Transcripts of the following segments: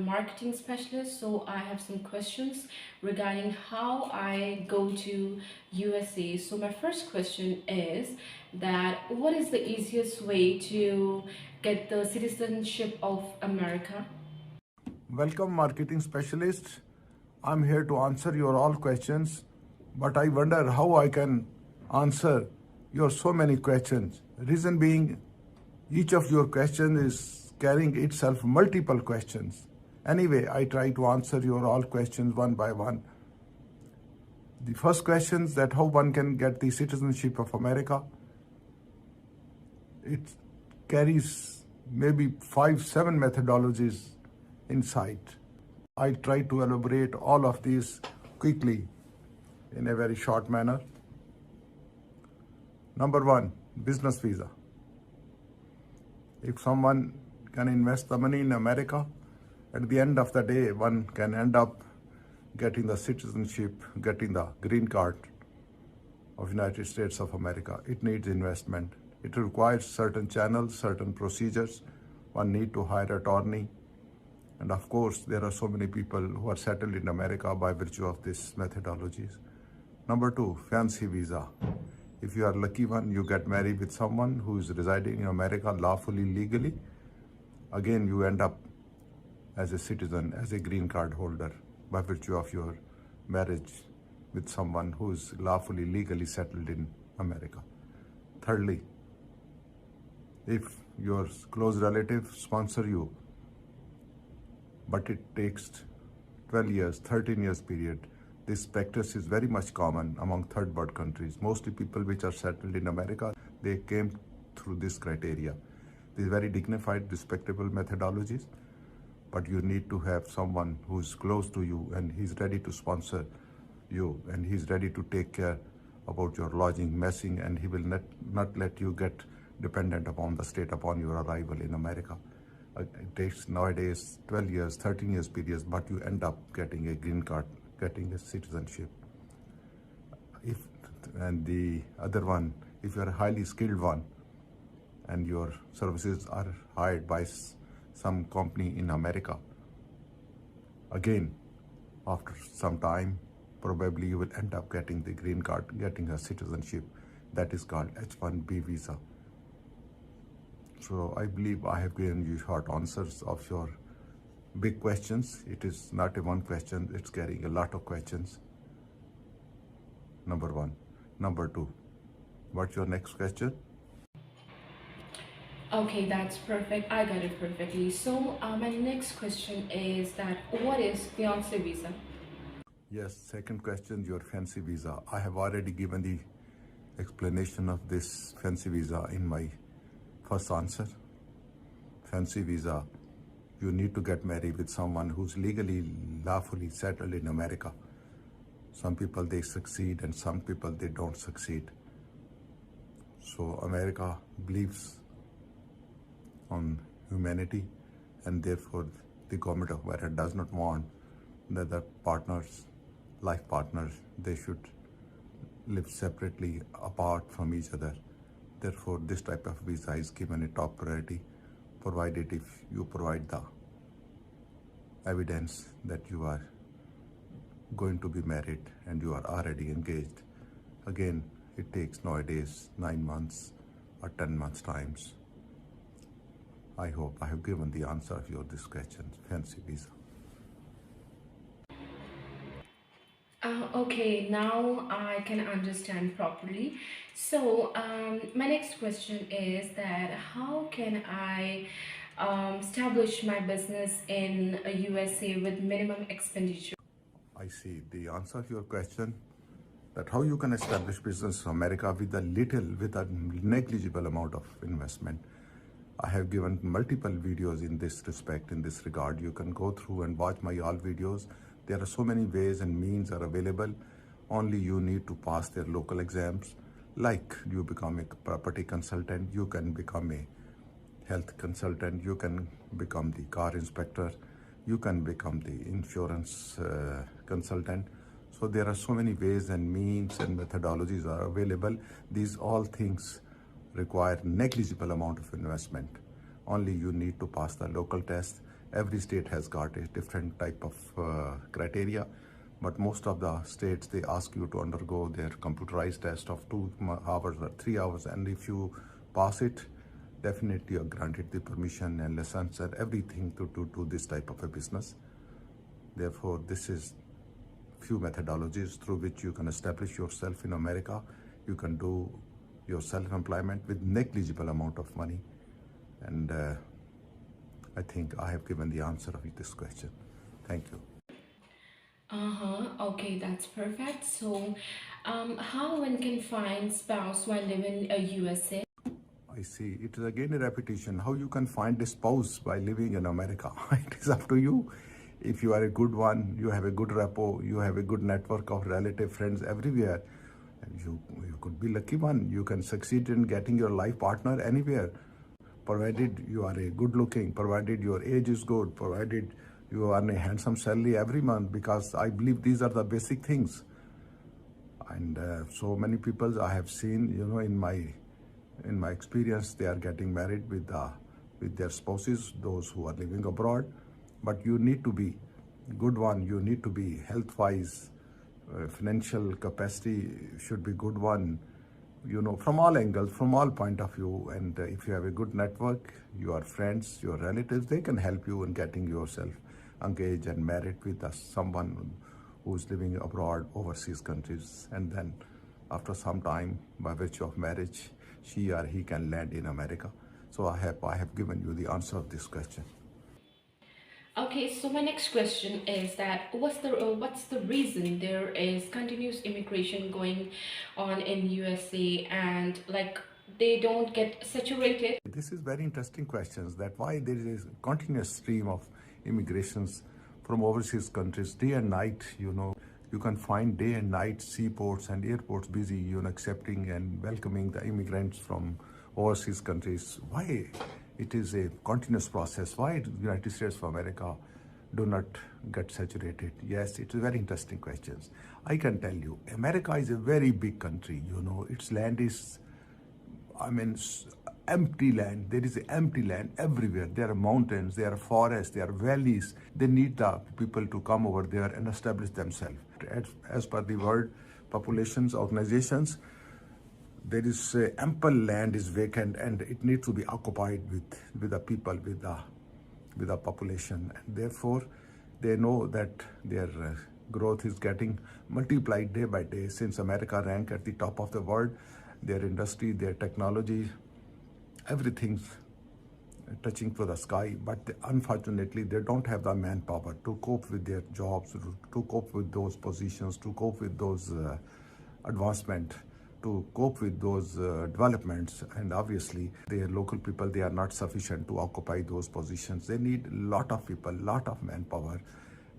marketing specialist, so I have some questions regarding how I go to USA. So my first question is that what is the easiest way to get the citizenship of America? Welcome, marketing specialist. I'm here to answer your all questions, but I wonder how I can answer your so many questions. Reason being, each of your questions is carrying itself multiple questions. Anyway, I try to answer your all questions one by one. The first question is that how one can get the citizenship of America. It carries maybe 5-7 methodologies inside. I'll try to elaborate all of these quickly in a very short manner. Number one, business visa. If someone can invest the money in America, at the end of the day, one can end up getting the citizenship, getting the green card of United States of America. It needs investment. It requires certain channels, certain procedures. One need to hire an attorney. And of course, there are so many people who are settled in America by virtue of these methodologies. Number two, fancy visa. If you are a lucky one, you get married with someone who is residing in America lawfully, legally. Again, you end up as a citizen, as a green card holder by virtue of your marriage with someone who is lawfully, legally settled in America. Thirdly, if your close relative sponsor you, but it takes 12 years, 13 years period. This practice is very much common among third world countries. Mostly people which are settled in America, they came through this criteria. These very dignified, respectable methodologies, but you need to have someone who's close to you and he's ready to sponsor you and he's ready to take care about your lodging, messing, and he will not let you get dependent upon the state upon your arrival in America. It takes nowadays 12 years, 13 years periods, but you end up getting a green card, getting a citizenship. And the other one, if you're a highly skilled one and your services are hired by some company in America, again, after some time, probably you will end up getting the green card, getting a citizenship. That is called H-1B visa. So I believe I have given you short answers of your big questions. It is not a one question, it's carrying a lot of questions. Number one. Number two, what's your next question? Okay, that's perfect. I got it perfectly. So my next question is that what is Beyonce visa? Yes, second question, your fancy visa. I have already given the explanation of this fancy visa in my first answer. Fancy visa, you need to get married with someone who's legally, lawfully settled in America. Some people they succeed and some people they don't succeed. So America believes on humanity and therefore the government of America does not want that the partners, life partners, they should live separately apart from each other. Therefore, this type of visa is given a top priority, provided if you provide the evidence that you are going to be married and you are already engaged. Again, it takes nowadays 9 months or 10 months times. I hope I have given the answer of your this question, fancy visa. Okay, now I can understand properly. So my next question is that how can I establish my business in USA with minimum expenditure? I see the answer to your question, that how you can establish business in America with a negligible amount of investment. I have given multiple videos in this respect, in this regard. You can go through and watch my all videos. There are so many ways and means are available. Only you need to pass their local exams. Like you become a property consultant, you can become a health consultant, you can become the car inspector, you can become the insurance consultant. So there are so many ways and means and methodologies are available. These all things require negligible amount of investment. Only you need to pass the local test Every state has got a different type of criteria, but most of the states, they ask you to undergo their computerized test of 2 hours or 3 hours, and if you pass it, definitely you're granted the permission and license and everything to do this type of a business. Therefore, this is few methodologies through which you can establish yourself in America. You can do your self-employment with negligible amount of money. And I think I have given the answer of this question. Thank you. Okay, that's perfect. So, how one can find spouse while living in USA? I see. It is again a repetition. How you can find a spouse by living in America? It is up to you. If you are a good one, you have a good repo, you have a good network of relative friends everywhere, and you could be lucky one. You can succeed in getting your life partner anywhere, provided you are a good looking, provided your age is good, provided you earn a handsome salary every month, because I believe these are the basic things. And so many people I have seen, in my experience, they are getting married with their spouses, those who are living abroad. But you need to be good one. You need to be health-wise, financial capacity should be good one. From all angles, from all point of view. And if you have a good network, your friends, your relatives, they can help you in getting yourself engaged and married with someone who's living abroad, overseas countries. And then after some time, by virtue of marriage, she or he can land in America. So I have given you the answer of this question. Okay, so my next question is that what's the reason there is continuous immigration going on in USA, and like they don't get saturated? This is very interesting questions, that why there is a continuous stream of immigrations from overseas countries day and night. You can find day and night seaports and airports busy, accepting and welcoming the immigrants from overseas countries. Why it is a continuous process? Why the United States of America do not get saturated? Yes, it's a very interesting questions. I can tell you, America is a very big country. Its land is, empty land. There is empty land everywhere. There are mountains, there are forests, there are valleys. They need the people to come over there and establish themselves. As per the World Populations Organizations, there is ample land is vacant, and it needs to be occupied with the people, with the population. And therefore, they know that their growth is getting multiplied day by day. Since America rank at the top of the world, their industry, their technology, everything's touching to the sky. But unfortunately, they don't have the manpower to cope with their jobs, to cope with those positions, to cope with those advancement, to cope with those developments. And obviously, their local people, they are not sufficient to occupy those positions. They need a lot of people, lot of manpower.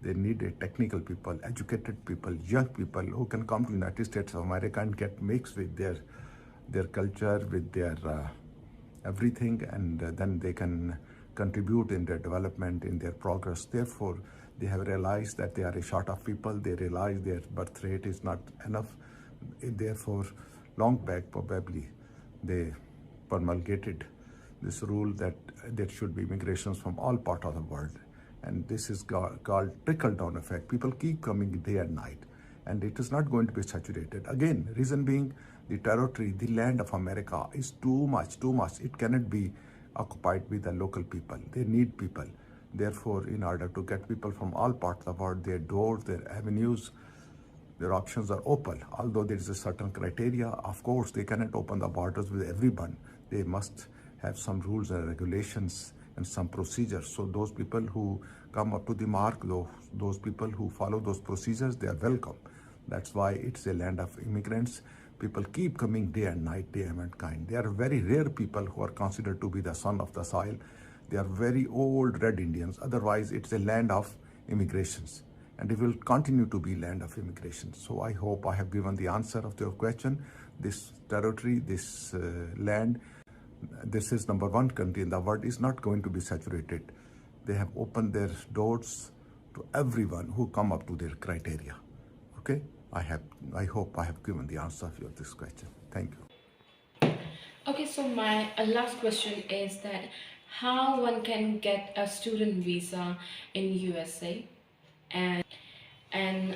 They need a technical people, educated people, young people who can come to the United States of America and get mixed with their culture, with their everything, and then they can contribute in their development, in their progress. Therefore, they have realized that they are a short of people. They realize their birth rate is not enough. Therefore, long back probably, they promulgated this rule that there should be immigrations from all parts of the world. And this is called trickle-down effect. People keep coming day and night, and it is not going to be saturated. Again, reason being, the territory, the land of America is too much. It cannot be occupied with the local people. They need people. Therefore, in order to get people from all parts of the world, their doors, their avenues, their options are open. Although there is a certain criteria, of course, they cannot open the borders with everyone. They must have some rules and regulations and some procedures. So those people who come up to the mark, those people who follow those procedures, they are welcome. That's why it's a land of immigrants. People keep coming day and night, day and kind. They are very rare people who are considered to be the son of the soil. They are very old red Indians. Otherwise, it's a land of immigrations, and it will continue to be land of immigration. So I hope I have given the answer of your question. This territory, this land, this is number one country in the world, is not going to be saturated. They have opened their doors to everyone who come up to their criteria. Okay? I hope I have given the answer of this question. Thank you. Okay, so my last question is that how one can get a student visa in USA, and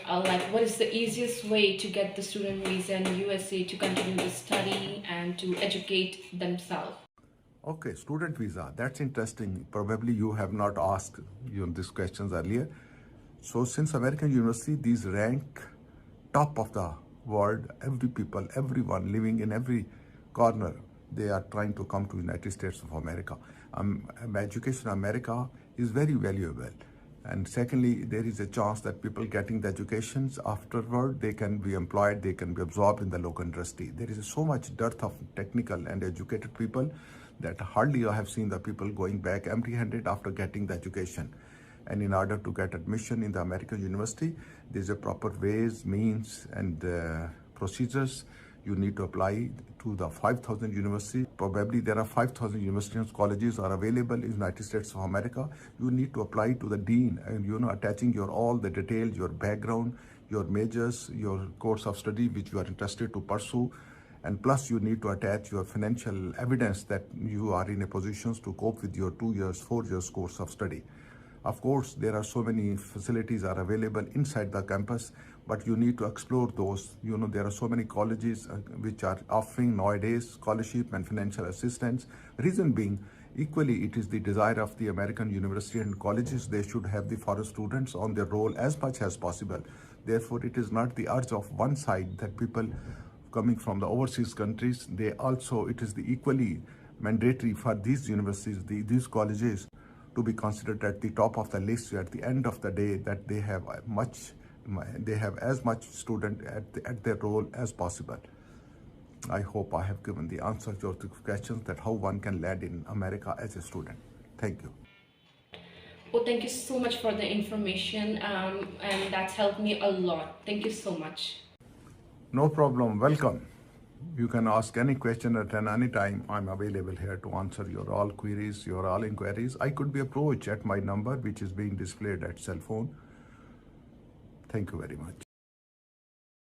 like what is the easiest way to get the student visa in USA to continue the study and to educate themselves. Okay, student visa. That's interesting. Probably you have not asked these questions earlier. So since American university, these rank top of the world, everyone living in every corner, they are trying to come to United States of America. Education in America is very valuable. And secondly, there is a chance that people getting the educations afterward, they can be employed, they can be absorbed in the local industry. There is so much dearth of technical and educated people that hardly I have seen the people going back empty-handed after getting the education. And in order to get admission in the American university, there's a proper ways, means, and procedures. You need to apply to the 5,000 universities. Probably there are 5,000 universities, colleges are available in the United States of America. You need to apply to the dean and, attaching your all the details, your background, your majors, your course of study, which you are interested to pursue. And plus you need to attach your financial evidence that you are in a position to cope with your 2 years, 4 years course of study. Of course, there are so many facilities are available inside the campus, but you need to explore those. There are so many colleges which are offering nowadays scholarship and financial assistance. Reason being, equally, it is the desire of the American university and colleges. They should have the foreign students on their roll as much as possible. Therefore, it is not the urge of one side that people coming from the overseas countries, it is the equally mandatory for these universities, these colleges, to be considered at the top of the list at the end of the day, that they have as much student at their role as possible. I hope I have given the answer to your questions that how one can land in America as a student. Thank you. Well, thank you so much for the information, and that's helped me a lot. Thank you so much. No problem. Welcome. You can ask any question at any time. I'm available here to answer your all queries, your all inquiries. I could be approached at my number, which is being displayed at cell phone. Thank you very much.